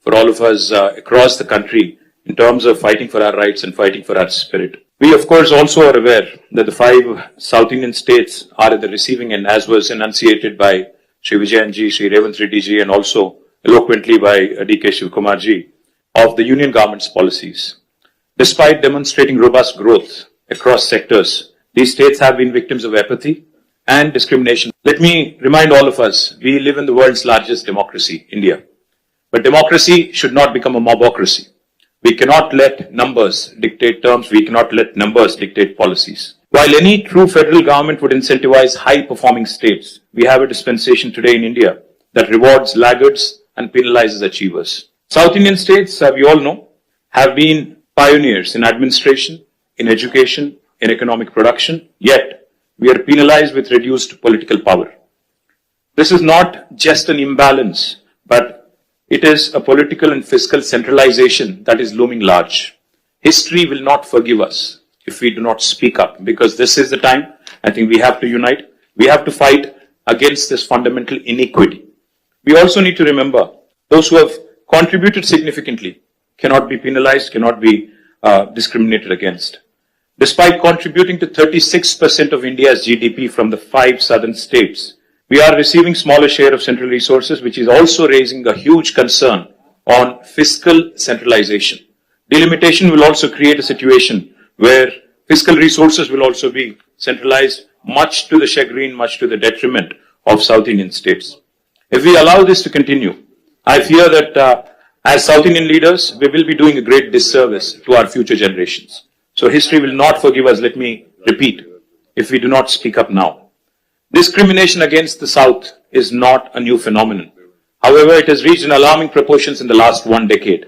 for all of us across the country in terms of fighting for our rights and fighting for our spirit. We, of course, also are aware that the 5 South Indian states are at the receiving end, as was enunciated by Sri Vijayanji, Sri Revanth Reddy ji, and also eloquently by D.K. Shivkumar ji, of the union government's policies. Despite demonstrating robust growth across sectors, these states have been victims of apathy and discrimination. Let me remind all of us, we live in the world's largest democracy, India. But democracy should not become a mobocracy. We cannot let numbers dictate terms. We cannot let numbers dictate policies. While any true federal government would incentivize high-performing states, we have a dispensation today in India that rewards laggards and penalizes achievers. South Indian states, we all know, have been pioneers in administration, in education, in economic production, yet we are penalized with reduced political power. This is not just an imbalance, but it is a political and fiscal centralization that is looming large. History will not forgive us if we do not speak up, because this is the time I think we have to unite. We have to fight against this fundamental inequity. We also need to remember those who have contributed significantly cannot be penalized, cannot be discriminated against. Despite contributing to 36% of India's GDP from the 5 southern states, we are receiving smaller share of central resources, which is also raising a huge concern on fiscal centralization. Delimitation will also create a situation where fiscal resources will also be centralized, much to the chagrin, much to the detriment of South Indian states. If we allow this to continue, I fear that as South Indian leaders, we will be doing a great disservice to our future generations. So history will not forgive us, let me repeat, if we do not speak up now. Discrimination against the South is not a new phenomenon. However, it has reached an alarming proportions in the last 1 decade.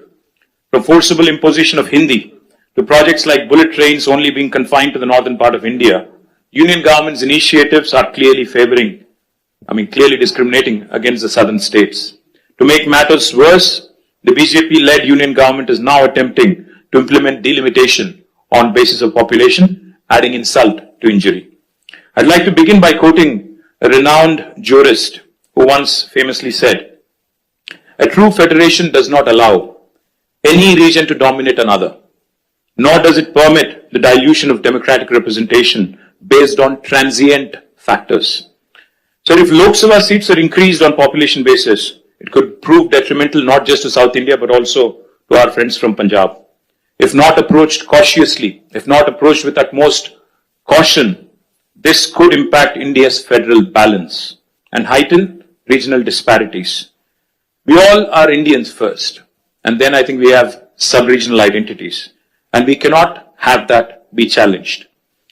From forcible imposition of Hindi to projects like bullet trains only being confined to the northern part of India, union government's initiatives are clearly discriminating against the southern states. To make matters worse, the BJP-led union government is now attempting to implement delimitation on basis of population, adding insult to injury. I'd like to begin by quoting a renowned jurist who once famously said, "A true federation does not allow any region to dominate another, nor does it permit the dilution of democratic representation based on transient factors." So if Lok Sabha seats are increased on population basis, it could prove detrimental not just to South India but also to our friends from Punjab. If not approached cautiously, if not approached with utmost caution, this could impact India's federal balance and heighten regional disparities. We all are Indians first, and then I think we have sub-regional identities, and we cannot have that be challenged.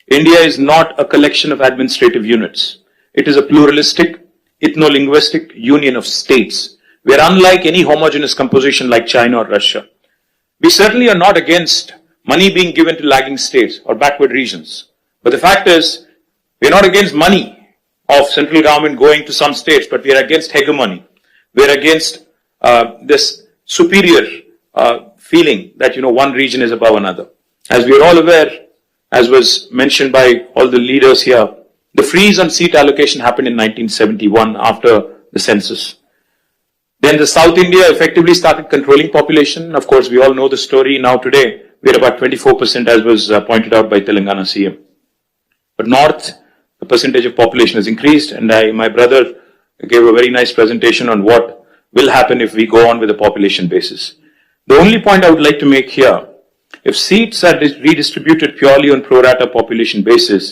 India is not a collection of administrative units. It is a pluralistic, ethno-linguistic union of states. We are unlike any homogeneous composition like China or Russia. We certainly are not against money being given to lagging states or backward regions. But the fact is, we are not against money of central government going to some states, but we are against hegemony. We are against this superior feeling that, one region is above another. As we are all aware, as was mentioned by all the leaders here, the freeze on seat allocation happened in 1971 after the census. Then the South India effectively started controlling population. Of course, we all know the story. Now today, we are about 24%, as was pointed out by Telangana CM. But North, the percentage of population has increased, and my brother gave a very nice presentation on what will happen if we go on with the population basis. The only point I would like to make here, if seats are redistributed purely on pro rata population basis,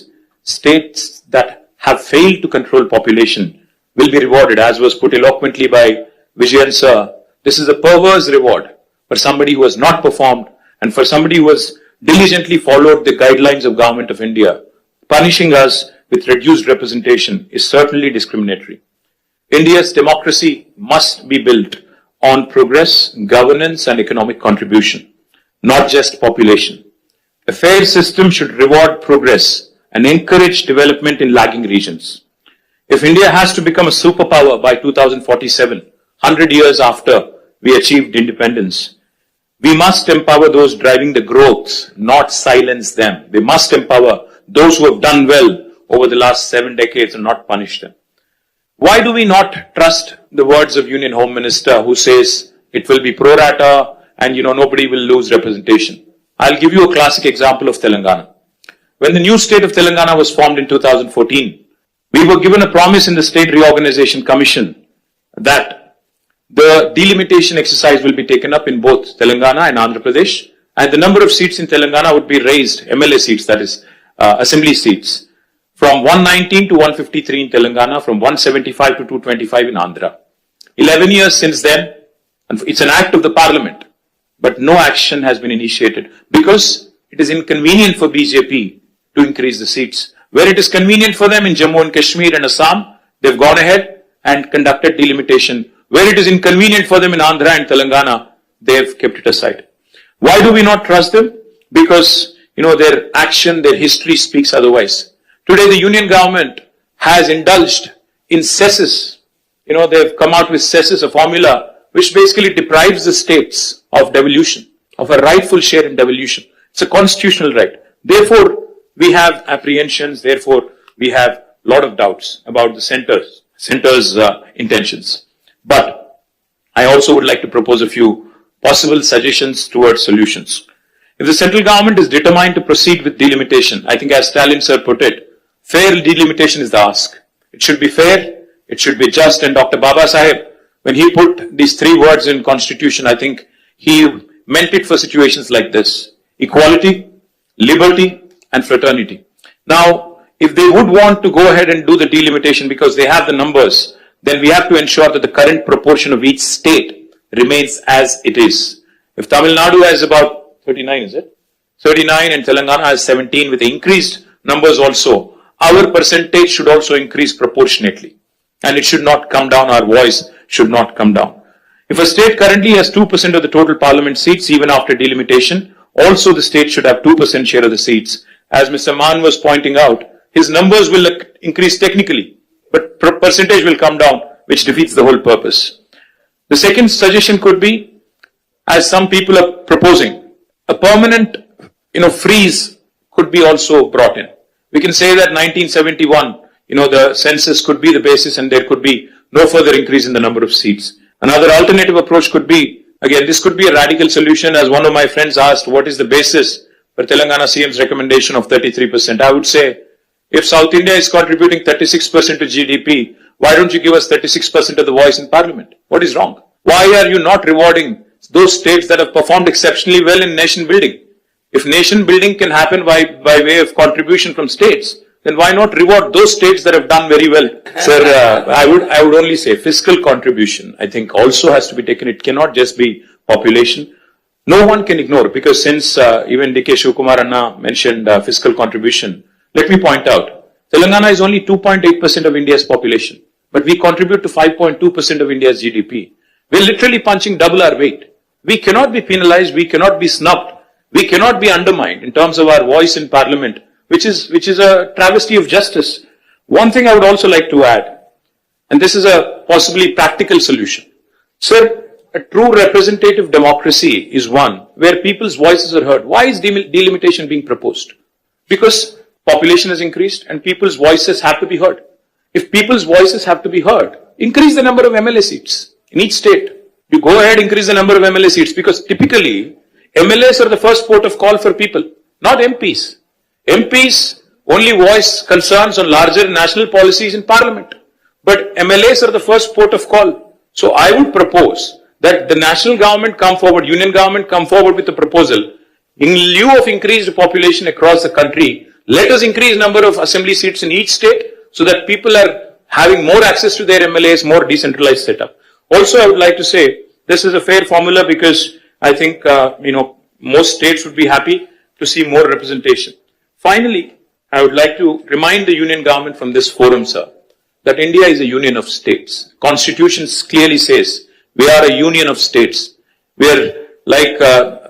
states that have failed to control population will be rewarded, as was put eloquently by Vijayan sir. This is a perverse reward for somebody who has not performed and for somebody who has diligently followed the guidelines of Government of India. Punishing us with reduced representation is certainly discriminatory. India's democracy must be built on progress, governance and economic contribution, not just population. A fair system should reward progress and encourage development in lagging regions. If India has to become a superpower by 2047, 100 years after we achieved independence, we must empower those driving the growth, not silence them. We must empower those who have done well over the last 7 decades and not punish them. Why do we not trust the words of Union Home Minister who says It will be pro rata and nobody will lose representation. I'll give you a classic example of Telangana. When the new state of Telangana was formed in 2014, we were given a promise in the State Reorganization Commission that the delimitation exercise will be taken up in both Telangana and Andhra Pradesh, and the number of seats in Telangana would be raised, MLA seats, that is, assembly seats, from 119 to 153 in Telangana, from 175 to 225 in Andhra. 11 years since then, and it's an act of the parliament, but no action has been initiated because it is inconvenient for BJP to increase the seats. Where it is convenient for them in Jammu and Kashmir and Assam, they've gone ahead and conducted delimitation. Where it is inconvenient for them in Andhra and Telangana, they've kept it aside. Why do we not trust them? Because, their action, their history speaks otherwise. Today, the union government has indulged in cesses. They've come out with cesses, a formula which basically deprives the states of devolution, of a rightful share in devolution. It's a constitutional right. Therefore, we have apprehensions. Therefore, we have a lot of doubts about the center's intentions. But I also would like to propose a few possible suggestions towards solutions. If the central government is determined to proceed with delimitation, I think as Stalin sir put it, fair delimitation is the ask. It should be fair, it should be just, and Dr. Baba Saheb, when he put these three words in constitution, I think he meant it for situations like this: equality, liberty, and fraternity. Now, if they would want to go ahead and do the delimitation because they have the numbers, then we have to ensure that the current proportion of each state remains as it is. If Tamil Nadu has about 39, is it? 39 and Telangana has 17 with increased numbers also, our percentage should also increase proportionately. And it should not come down, our voice should not come down. If a state currently has 2% of the total parliament seats, even after delimitation, also the state should have 2% share of the seats. As Mr. Mann was pointing out, his numbers will increase technically, but percentage will come down, which defeats the whole purpose. The second suggestion could be, as some people are proposing, a permanent, freeze could be also brought in. We can say that 1971, the census could be the basis and there could be no further increase in the number of seats. Another alternative approach could be, again, this could be a radical solution. As one of my friends asked, what is the basis for Telangana CM's recommendation of 33%? I would say, if South India is contributing 36% to GDP, why don't you give us 36% of the voice in parliament? What is wrong? Why are you not rewarding those states that have performed exceptionally well in nation building? If nation building can happen by way of contribution from states, then why not reward those states that have done very well? Sir, I would only say fiscal contribution, I think, also has to be taken. It cannot just be population. No one can ignore, because since even D.K. Shivkumar Anna mentioned fiscal contribution, let me point out, Telangana is only 2.8% of India's population, but we contribute to 5.2% of India's GDP. We're literally punching double our weight. We cannot be penalized, we cannot be snubbed, we cannot be undermined in terms of our voice in parliament, which is a travesty of justice. One thing I would also like to add, and this is a possibly practical solution. Sir, a true representative democracy is one where people's voices are heard. Why is delimitation being proposed? Because population has increased and people's voices have to be heard. If people's voices have to be heard, increase the number of MLA seats in each state. You go ahead, increase the number of MLA seats, because typically MLAs are the first port of call for people, not MPs. MPs only voice concerns on larger national policies in parliament, but MLAs are the first port of call. So I would propose that the national government come forward, union government come forward with a proposal. In lieu of increased population across the country, let us increase number of assembly seats in each state so that people are having more access to their MLAs, more decentralized setup. Also, I would like to say this is a fair formula because I think, most states would be happy to see more representation. Finally, I would like to remind the union government from this forum, sir, that India is a union of states. Constitution clearly says we are a union of states. We are, like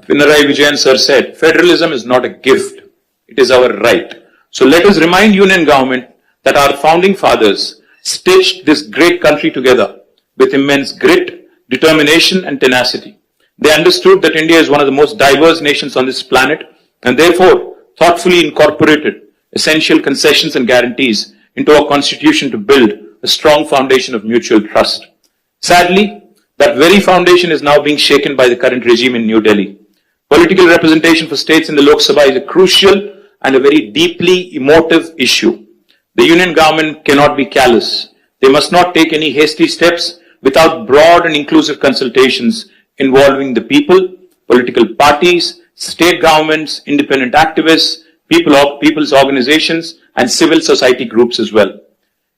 Pinarayi Vijayan sir said, federalism is not a gift. It is our right. So let us remind union government that our founding fathers stitched this great country together with immense grit, determination and tenacity. They understood that India is one of the most diverse nations on this planet and therefore thoughtfully incorporated essential concessions and guarantees into our constitution to build a strong foundation of mutual trust. Sadly, That very foundation is now being shaken by the current regime in New Delhi. Political representation for states in the Lok Sabha is a crucial and a very deeply emotive issue. The union government cannot be callous. They must not take any hasty steps without broad and inclusive consultations involving the people, political parties, state governments, independent activists, people's organizations, and civil society groups as well.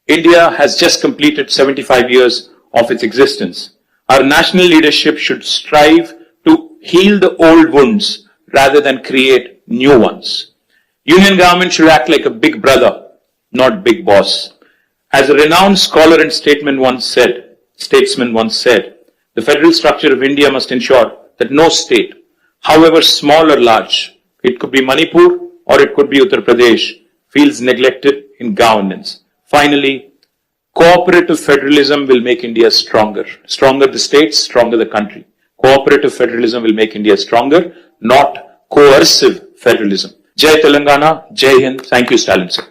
India has just completed 75 years of its existence. Our national leadership should strive to heal the old wounds rather than create new ones. Union government should act like a big brother, not big boss. As a renowned scholar and statesman once said, the federal structure of India must ensure that no state, however small or large, it could be Manipur or it could be Uttar Pradesh, feels neglected in governance. Finally, cooperative federalism will make India stronger. Stronger the states, stronger the country. Cooperative federalism will make India stronger, not coercive federalism. Jai Telangana, Jai Hind. Thank you, Stalin sir.